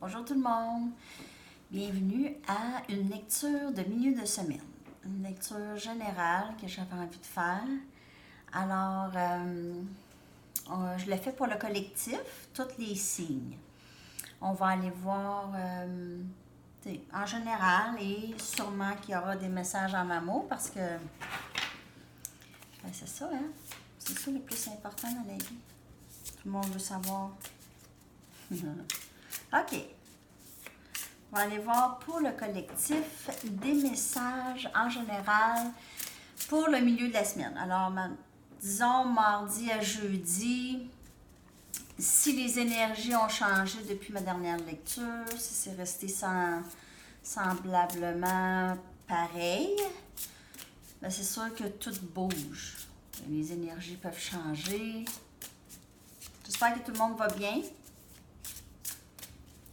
Bonjour tout le monde. Bienvenue à une lecture de milieu de semaine. Une lecture générale que j'avais envie de faire. Alors, je l'ai fait pour le collectif, tous les signes. On va aller voir en général et sûrement qu'il y aura des messages en amour parce que c'est ça, hein? C'est ça le plus important dans la vie. Tout le monde veut savoir. OK. On va aller voir pour le collectif des messages en général pour le milieu de la semaine. Alors, disons mardi à jeudi, si les énergies ont changé depuis ma dernière lecture, si c'est resté semblablement pareil, ben c'est sûr que tout bouge. Les énergies peuvent changer. J'espère que tout le monde va bien.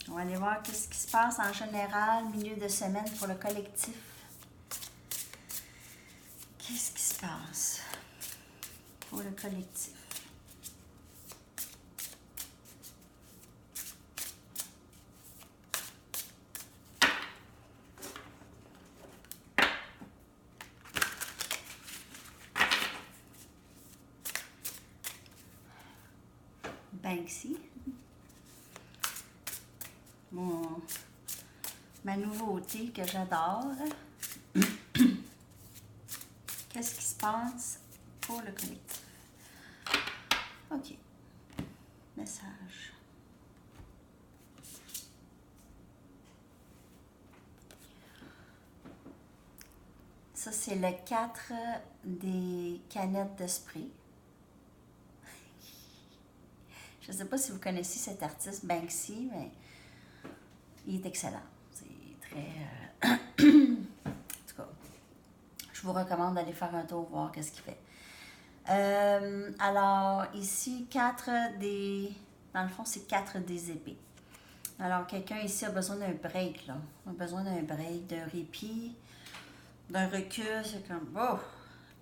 On va aller voir qu'est-ce qui se passe en général, milieu de semaine pour le collectif. Qu'est-ce qui se passe pour le collectif? Banksy. Ma nouveauté que j'adore. Qu'est-ce qui se passe pour le collectif? OK. Message. Ça, c'est le 4 des canettes de spray. Je ne sais pas si vous connaissez cet artiste Banksy, mais il est excellent. C'est très... en tout cas, je vous recommande d'aller faire un tour, voir qu'est-ce qu'il fait. Alors, ici, 4 des... Dans le fond, c'est 4 des épées. Alors, quelqu'un ici a besoin d'un break, là. A besoin d'un break, d'un répit, d'un recul. C'est comme, oh,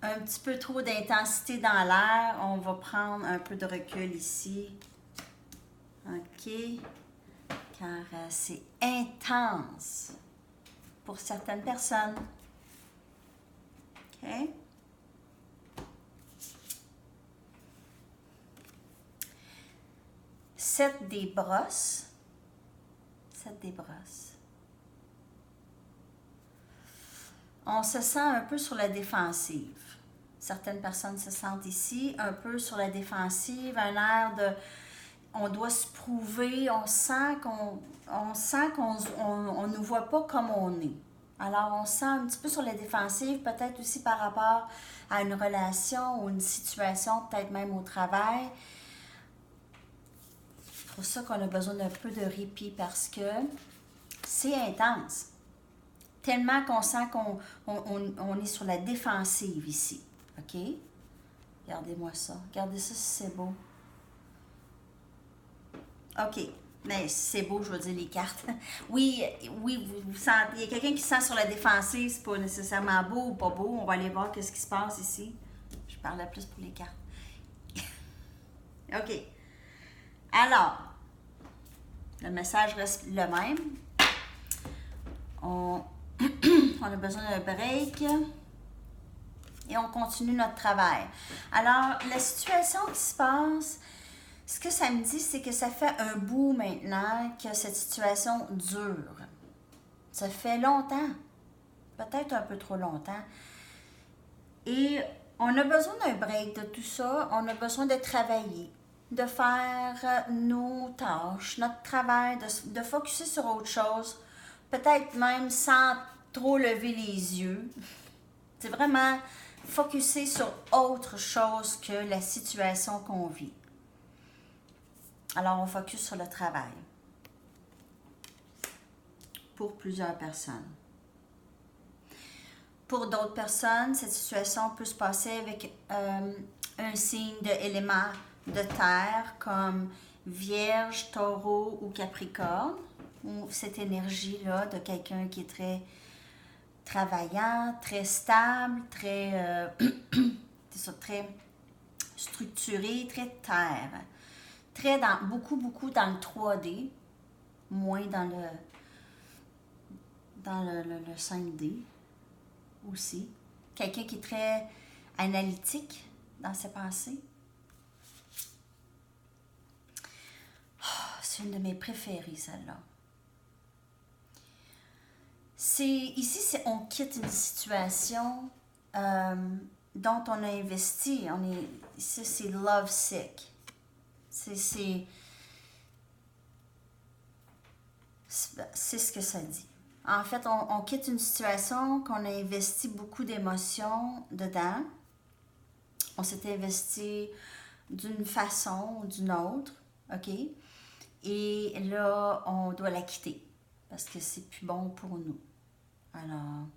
un petit peu trop d'intensité dans l'air. On va prendre un peu de recul ici. OK. Car c'est intense pour certaines personnes. OK. 7 des brosses. 7 des brosses. On se sent un peu sur la défensive. Certaines personnes se sentent ici un peu sur la défensive, un air de... On doit se prouver, on sent qu'on on nous voit pas comme on est. Alors, on se sent un petit peu sur la défensive, peut-être aussi par rapport à une relation ou une situation, peut-être même au travail. C'est pour ça qu'on a besoin d'un peu de répit parce que c'est intense. Tellement qu'on sent qu'on est sur la défensive ici. OK? Regardez-moi ça. Regardez ça si c'est beau. OK. Mais si c'est beau, je veux dire les cartes. Oui, vous sentez. Il y a quelqu'un qui se sent sur la défensive, c'est pas nécessairement beau ou pas beau. On va aller voir qu'est-ce qui se passe ici. Je parlais plus pour les cartes. OK. Alors, le message reste le même. On a besoin d'un break et on continue notre travail. Alors, la situation qui se passe, ce que ça me dit, c'est que ça fait un bout maintenant que cette situation dure. Ça fait longtemps, peut-être un peu trop longtemps. Et on a besoin d'un break de tout ça. On a besoin de travailler, de faire nos tâches, notre travail, de focusser sur autre chose. Peut-être même sans trop lever les yeux. C'est vraiment focusser sur autre chose que la situation qu'on vit. Alors, on focus sur le travail. Pour plusieurs personnes. Pour d'autres personnes, cette situation peut se passer avec un signe d'élément de terre comme Vierge, Taureau ou Capricorne, ou cette énergie-là de quelqu'un qui est très travaillant, très stable, très, très structuré, très terre. Beaucoup dans le 3D. moins dans le 5D aussi. Quelqu'un qui est très analytique dans ses pensées. C'est une de mes préférées, celle-là. Ici, on quitte une situation dont on a investi. Ici, c'est love sick. C'est ce que ça dit. En fait, on quitte une situation qu'on a investi beaucoup d'émotions dedans. On s'est investi d'une façon ou d'une autre, OK? Et là, on doit la quitter parce que c'est plus bon pour nous. Alors,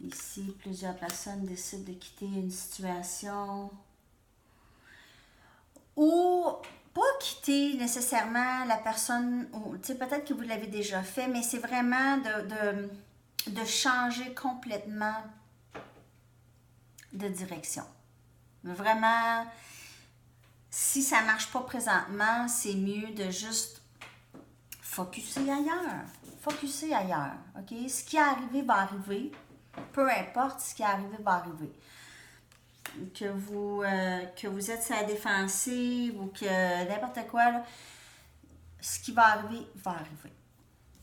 ici, plusieurs personnes décident de quitter une situation ou pas quitter nécessairement la personne, ou peut-être que vous l'avez déjà fait, mais c'est vraiment de changer complètement de direction. Vraiment, si ça ne marche pas présentement, c'est mieux de juste focusser ailleurs. Focusser ailleurs, OK? Ce qui est arrivé va arriver. Peu importe ce qui est arrivé va arriver. Que vous êtes sur la défensive ou que n'importe quoi, là, ce qui va arriver, va arriver.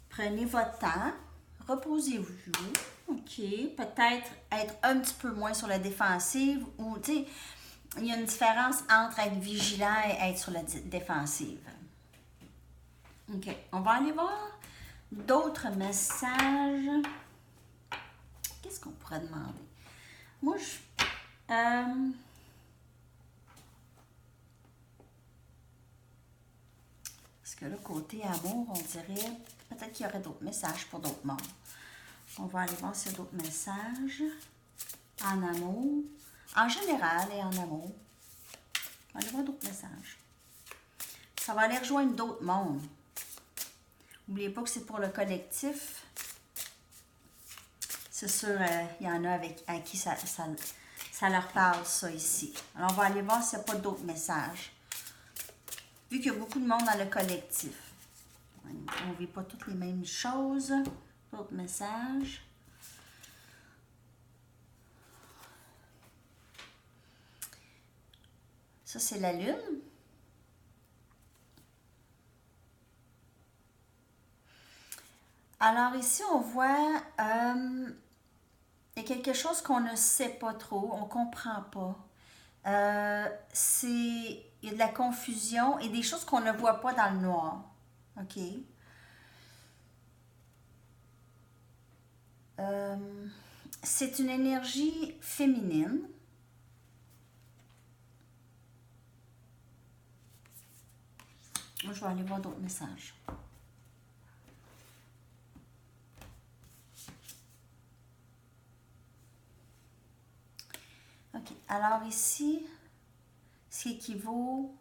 Prenez votre temps, reposez-vous, OK? Peut-être être un petit peu moins sur la défensive ou, tu sais, il y a une différence entre être vigilant et être sur la défensive. OK, on va aller voir d'autres messages. Qu'est-ce qu'on pourrait demander? Moi, parce que là, côté amour, on dirait peut-être qu'il y aurait d'autres messages pour d'autres mondes. On va aller voir s'il y a d'autres messages en amour, en général et en amour. On va aller voir d'autres messages. Ça va aller rejoindre d'autres mondes. N'oubliez pas que c'est pour le collectif. C'est sûr, il y en a à qui ça leur parle, ça, ici. Alors, on va aller voir s'il n'y a pas d'autres messages. Vu qu'il y a beaucoup de monde dans le collectif. On ne vit pas toutes les mêmes choses. D'autres messages. Ça, c'est la lune. Alors ici, on voit il y a quelque chose qu'on ne sait pas trop, on ne comprend pas. Il y a de la confusion et des choses qu'on ne voit pas dans le noir. OK? C'est une énergie féminine. Moi, je vais aller voir d'autres messages. OK. Alors ici, ce qui équivaut,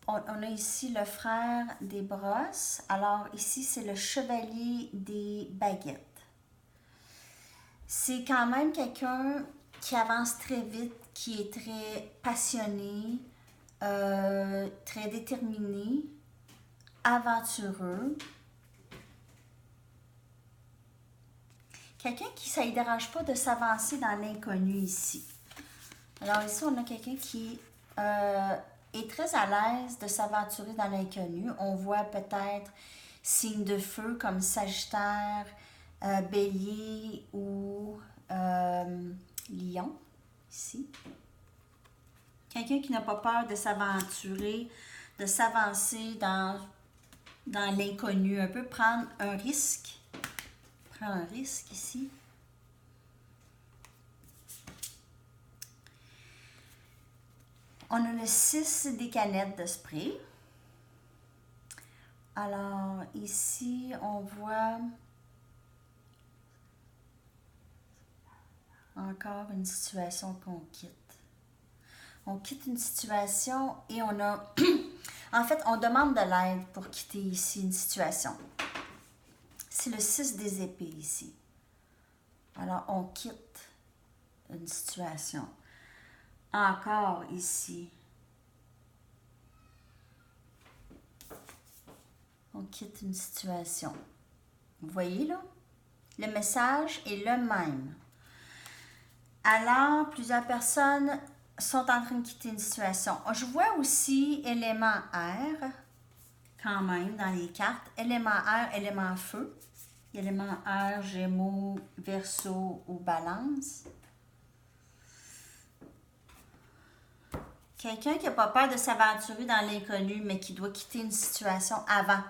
on a ici le frère des brosses. Alors ici, c'est le chevalier des baguettes. C'est quand même quelqu'un qui avance très vite, qui est très passionné, très déterminé, aventureux. Quelqu'un qui, ça ne dérange pas de s'avancer dans l'inconnu ici. Alors ici, on a quelqu'un qui est très à l'aise de s'aventurer dans l'inconnu. On voit peut-être signes de feu comme Sagittaire, Bélier ou Lion, ici. Quelqu'un qui n'a pas peur de s'aventurer, de s'avancer dans l'inconnu, un peu prendre un risque. Prendre un risque ici. On a le 6 des canettes de spray. Alors, ici, on voit encore une situation qu'on quitte. On quitte une situation et on a... en fait, on demande de l'aide pour quitter ici une situation. C'est le 6 des épées ici. Alors, on quitte une situation. Encore ici. on quitte une situation. Vous voyez là? Le message est le même. Alors, plusieurs personnes sont en train de quitter une situation. Je vois aussi élément air, quand même, dans les cartes. Élément air, élément feu. Élément air, Gémeaux, Verseau ou Balance. Quelqu'un qui n'a pas peur de s'aventurer dans l'inconnu, mais qui doit quitter une situation avant.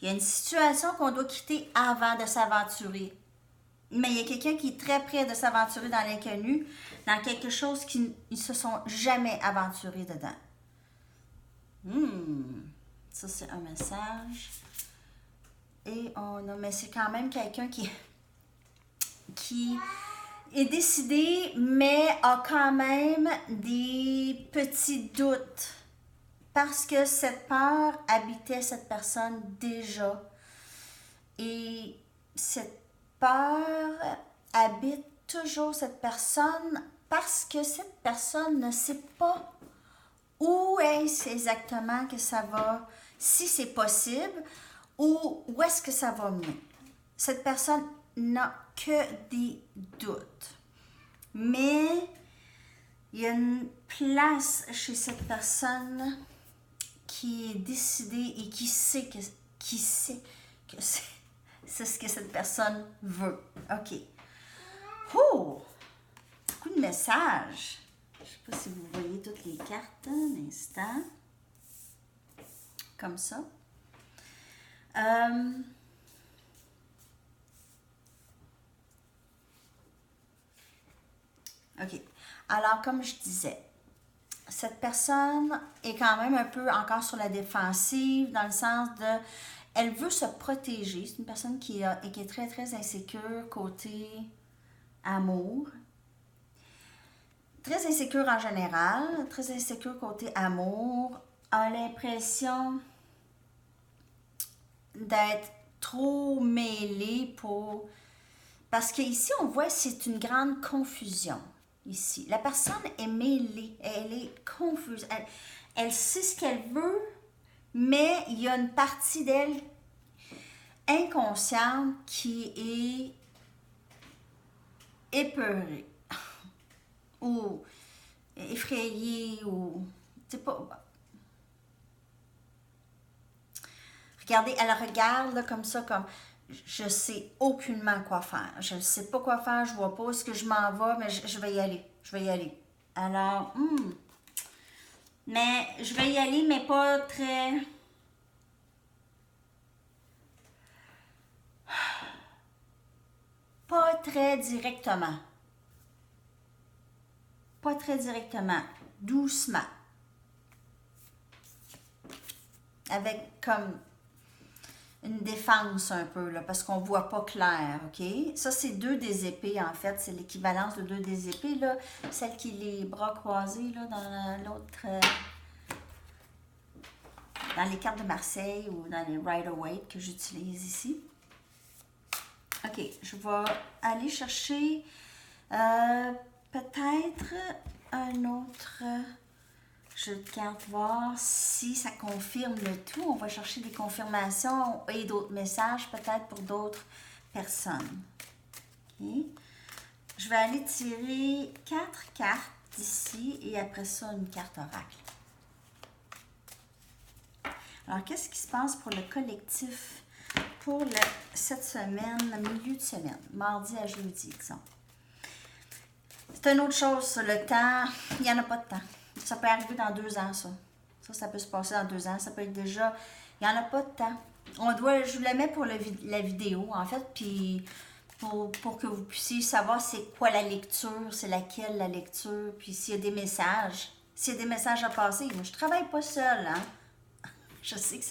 Il y a une situation qu'on doit quitter avant de s'aventurer. Mais il y a quelqu'un qui est très près de s'aventurer dans l'inconnu, dans quelque chose qu'ils ne se sont jamais aventurés dedans. Ça, c'est un message. Et on a, mais c'est quand même quelqu'un qui est décidé, mais a quand même des petits doutes. Parce que cette peur habitait cette personne déjà. Et cette peur habite toujours cette personne parce que cette personne ne sait pas où est-ce exactement que ça va, si c'est possible, ou où est-ce que ça va mener. Cette personne n'a que des doutes. Mais il y a une place chez cette personne qui est décidée et qui sait que c'est ce que cette personne veut. OK. Oh! Beaucoup de messages. Je ne sais pas si vous voyez toutes les cartes un instant. Comme ça. OK. Alors, comme je disais, cette personne est quand même un peu encore sur la défensive, dans le sens de, elle veut se protéger. C'est une personne qui est très, très insécure côté amour. Très insécure en général, très insécure côté amour, a l'impression d'être trop mêlée pour... Parce qu'ici, on voit c'est une grande confusion. Ici, la personne est mêlée, elle est confuse, elle sait ce qu'elle veut, mais il y a une partie d'elle inconsciente qui est épeurée ou effrayée ou c'est pas. Regardez, elle regarde là, comme ça, comme je sais aucunement quoi faire. Je ne sais pas quoi faire, je vois pas où est-ce que je m'en vais, mais je vais y aller. Je vais y aller. Alors, mais je vais y aller, mais pas très... Pas très directement. Pas très directement. Doucement. Avec comme une défense un peu, là, parce qu'on ne voit pas clair, OK? Ça, c'est 2 des épées, en fait. C'est l'équivalence de 2 des épées, là. Celle qui est les bras croisés, là, dans l'autre... dans les cartes de Marseille ou dans les Rider-Waite que j'utilise ici. OK, je vais aller chercher peut-être un autre jeu de cartes, voir si ça confirme le tout. On va chercher des confirmations et d'autres messages peut-être pour d'autres personnes. OK. Je vais aller tirer 4 cartes d'ici et après ça, une carte oracle. Alors, qu'est-ce qui se passe pour le collectif pour cette semaine, milieu de semaine, mardi à jeudi, disons? C'est une autre chose, ça, le temps, il n'y en a pas de temps. Ça peut arriver dans 2 ans, ça. Ça peut se passer dans 2 ans. Ça peut être déjà, il n'y en a pas de temps. Je vous la mets pour la vidéo, en fait, puis pour que vous puissiez savoir c'est quoi la lecture, c'est laquelle la lecture, puis s'il y a des messages. S'il y a des messages à passer, moi, je ne travaille pas seule, hein. Je sais que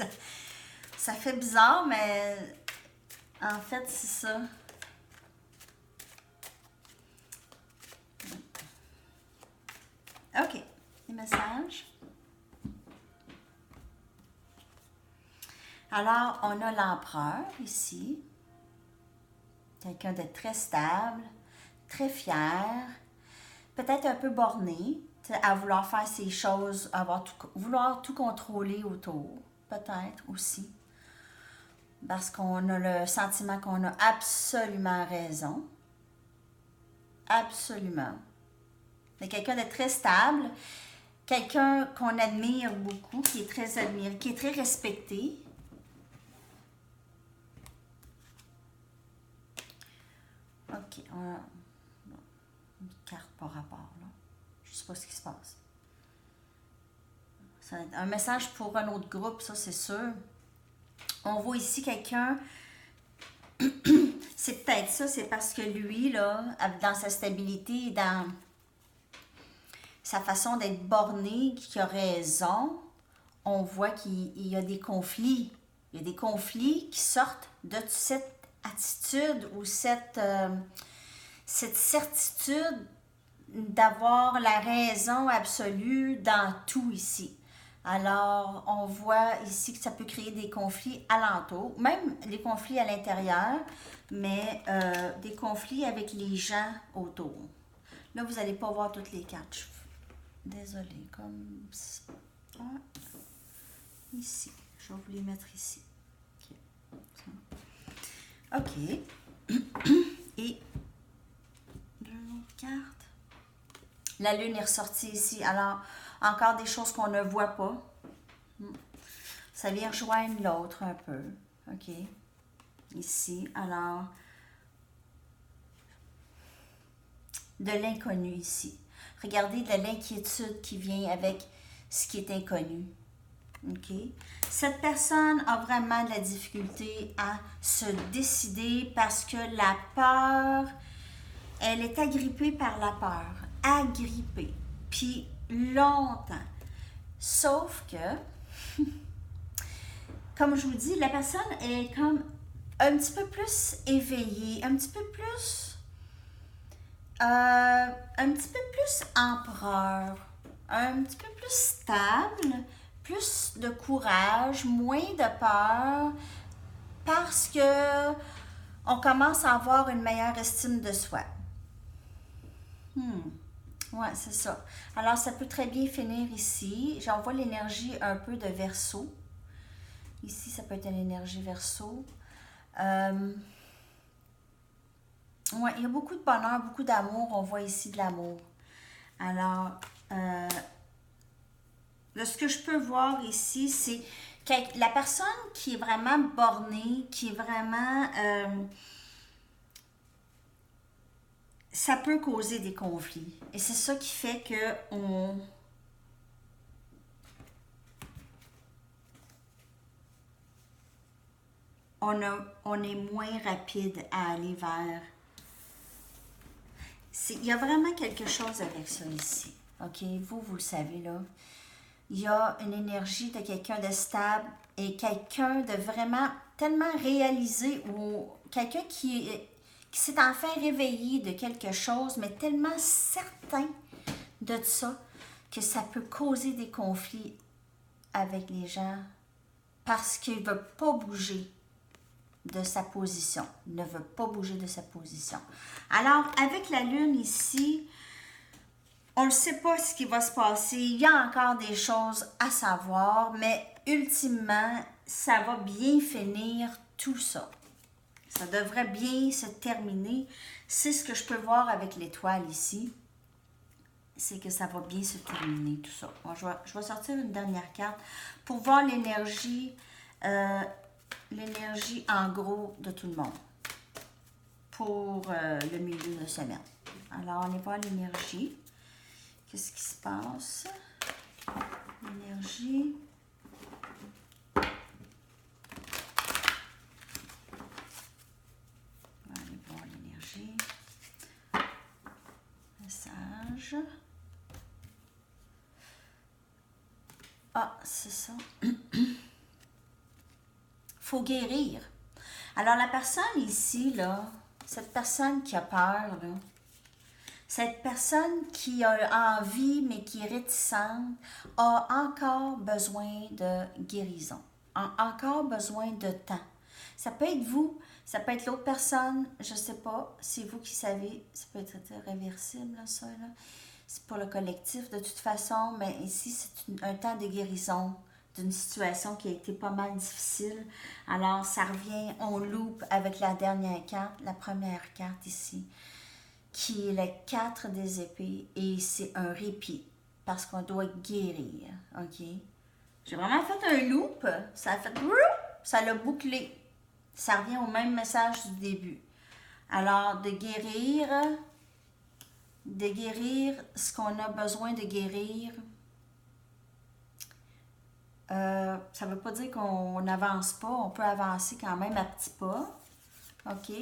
ça fait bizarre, mais en fait, c'est ça. OK. Les messages. Alors, on a l'empereur ici. Quelqu'un de très stable, très fier, peut-être un peu borné, à vouloir faire ses choses, vouloir tout contrôler autour. peut-être aussi. Parce qu'on a le sentiment qu'on a absolument raison. Absolument. C'est quelqu'un de très stable, quelqu'un qu'on admire beaucoup, qui est très admiré, qui est très respecté. Ok, on a une carte par rapport, là. Je ne sais pas ce qui se passe. Ça va être un message pour un autre groupe, ça c'est sûr. On voit ici quelqu'un, c'est peut-être ça, c'est parce que lui, là, dans sa stabilité, dans sa façon d'être borné, qui a raison, on voit qu'il y a des conflits. Il y a des conflits qui sortent de cette attitude ou cette certitude d'avoir la raison absolue dans tout ici. Alors, on voit ici que ça peut créer des conflits alentour, même des conflits à l'intérieur, mais des conflits avec les gens autour. Là, vous n'allez pas voir toutes les cartes. Désolée, comme ça. Ici. Je vais vous les mettre ici. OK. Et deux autres cartes. La lune est ressortie ici. Alors, encore des choses qu'on ne voit pas. Ça vient rejoindre l'autre un peu. OK. Ici. Alors, de l'inconnu ici. Regardez de l'inquiétude qui vient avec ce qui est inconnu. OK? Cette personne a vraiment de la difficulté à se décider parce que la peur, elle est agrippée par la peur. Agrippée. Puis longtemps. Sauf que, comme je vous dis, la personne est comme un petit peu plus éveillée, un petit peu plus empereur, un petit peu plus stable, plus de courage, moins de peur, parce que on commence à avoir une meilleure estime de soi. Ouais, c'est ça. Alors, ça peut très bien finir ici. J'envoie l'énergie un peu de Verseau. Ici, ça peut être une énergie Verseau. Ouais, il y a beaucoup de bonheur, beaucoup d'amour. On voit ici de l'amour. Alors, de ce que je peux voir ici, c'est que la personne qui est vraiment bornée, qui est vraiment... ça peut causer des conflits. Et c'est ça qui fait que on est moins rapide à aller vers... Il y a vraiment quelque chose avec ça ici. OK? Vous le savez, là. Il y a une énergie de quelqu'un de stable et quelqu'un de vraiment tellement réalisé ou quelqu'un qui s'est enfin réveillé de quelque chose, mais tellement certain de ça que ça peut causer des conflits avec les gens parce qu'il ne veut pas bouger de sa position. Il ne veut pas bouger de sa position. Alors, avec la lune ici, on ne sait pas ce qui va se passer. Il y a encore des choses à savoir, mais ultimement, ça va bien finir tout ça. Ça devrait bien se terminer. C'est ce que je peux voir avec l'étoile ici. C'est que ça va bien se terminer tout ça. Bon, je vais sortir une dernière carte pour voir l'énergie en gros de tout le monde pour le milieu de semaine. Alors, on va voir l'énergie. Qu'est-ce qui se passe? L'énergie. On va aller voir l'énergie. Message. Ah, c'est ça. Faut guérir. Alors, la personne ici, là, cette personne qui a peur, là, cette personne qui a envie, mais qui est réticente, a encore besoin de guérison, a encore besoin de temps. Ça peut être vous, ça peut être l'autre personne, je ne sais pas, c'est vous qui savez, ça peut être réversible, là, ça. C'est pour le collectif de toute façon, mais ici, c'est un temps de guérison d'une situation qui a été pas mal difficile. Alors, ça revient, on loupe avec la dernière carte, la première carte ici, qui est le 4 des épées, et c'est un répit, parce qu'on doit guérir, ok? J'ai vraiment fait un loop, ça a fait, ça l'a bouclé. Ça revient au même message du début. Alors, de guérir ce qu'on a besoin de guérir, ça ne veut pas dire qu'on n'avance pas, on peut avancer quand même à petits pas, ok?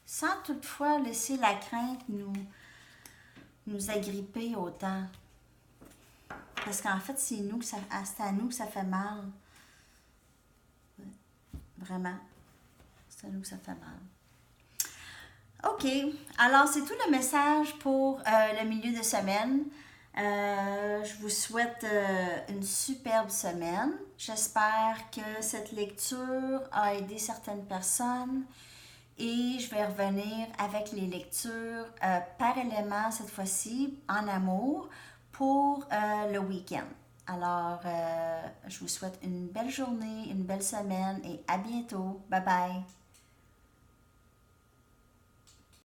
Sans toutefois laisser la crainte nous agripper autant. Parce qu'en fait, c'est à nous que ça fait mal. Vraiment. C'est à nous que ça fait mal. OK. Alors, c'est tout le message pour le milieu de semaine. Je vous souhaite une superbe semaine. J'espère que cette lecture a aidé certaines personnes. Et je vais revenir avec les lectures par élément, cette fois-ci, en amour, pour le week-end. Alors, je vous souhaite une belle journée, une belle semaine et à bientôt. Bye bye!